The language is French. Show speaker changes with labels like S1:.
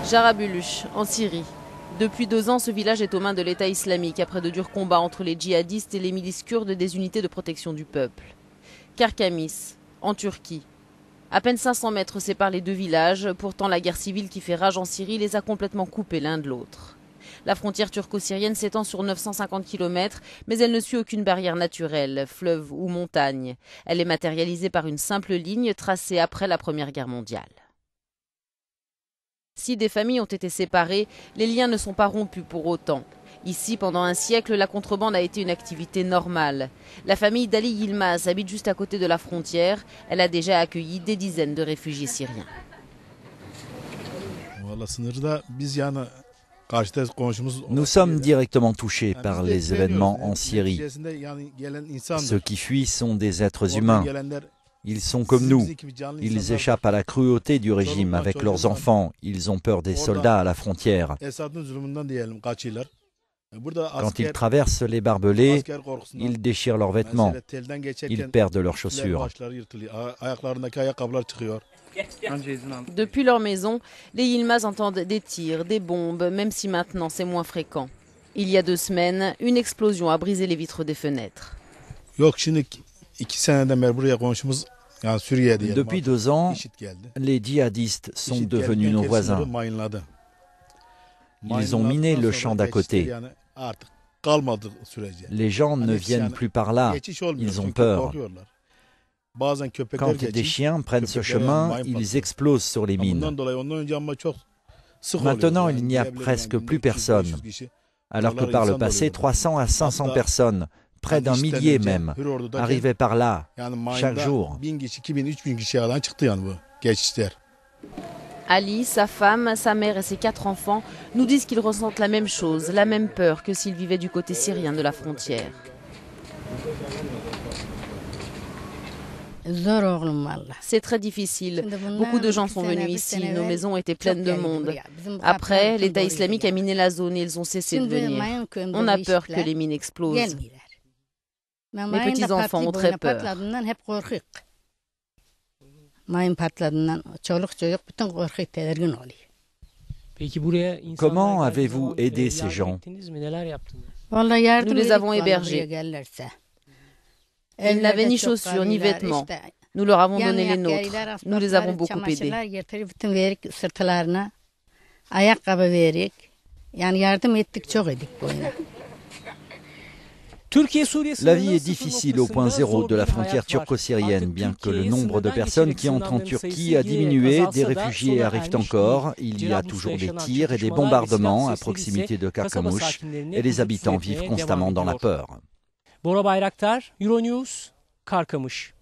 S1: Jarabulus, en Syrie. Depuis 2 ans, ce village est aux mains de l'État islamique après de durs combats entre les djihadistes et les milices kurdes des unités de protection du peuple. Karkamis, en Turquie. À peine 500 mètres séparent les deux villages, pourtant la guerre civile qui fait rage en Syrie les a complètement coupés l'un de l'autre. La frontière turco-syrienne s'étend sur 950 km, mais elle ne suit aucune barrière naturelle, fleuve ou montagne. Elle est matérialisée par une simple ligne tracée après la Première Guerre mondiale. Si des familles ont été séparées, les liens ne sont pas rompus pour autant. Ici, pendant un siècle, la contrebande a été une activité normale. La famille d'Ali Yilmaz habite juste à côté de la frontière. Elle a déjà accueilli des dizaines de réfugiés syriens.
S2: Nous sommes directement touchés par les événements en Syrie. Ceux qui fuient sont des êtres humains. Ils sont comme nous. Ils échappent à la cruauté du régime avec leurs enfants. Ils ont peur des soldats à la frontière. Quand ils traversent les barbelés, ils déchirent leurs vêtements. Ils perdent leurs chaussures.
S1: Depuis leur maison, les Yilmaz entendent des tirs, des bombes, même si maintenant c'est moins fréquent. Il y a 2 semaines, une explosion a brisé les vitres des fenêtres.
S2: Depuis 2 ans, les djihadistes sont devenus nos voisins. Ils ont miné le champ d'à côté. Les gens ne viennent plus par là. Ils ont peur. Quand des chiens prennent ce chemin, ils explosent sur les mines. Maintenant, il n'y a presque plus personne. Alors que par le passé, 300 à 500 personnes, près d'1 millier même, arrivaient par là, chaque jour.
S1: Ali, sa femme, sa mère et ses 4 enfants nous disent qu'ils ressentent la même chose, la même peur que s'ils vivaient du côté syrien de la frontière. C'est très difficile. Beaucoup de gens sont venus ici. Nos maisons étaient pleines de monde. Après, l'État islamique a miné la zone et ils ont cessé de venir. On a peur que les mines explosent. Mes petits-enfants ont très peur.
S2: Comment avez-vous aidé ces gens?
S1: Nous les avons hébergés. Ils n'avaient ni chaussures ni vêtements. Nous leur avons donné les nôtres. Nous les avons beaucoup aidés.
S2: La vie est difficile au point zéro de la frontière turco-syrienne. Bien que le nombre de personnes qui entrent en Turquie a diminué, des réfugiés arrivent encore. Il y a toujours des tirs et des bombardements à proximité de Karkamış et les habitants vivent constamment dans la peur.
S3: Bora Bayraktar, Euronews, Karkamış.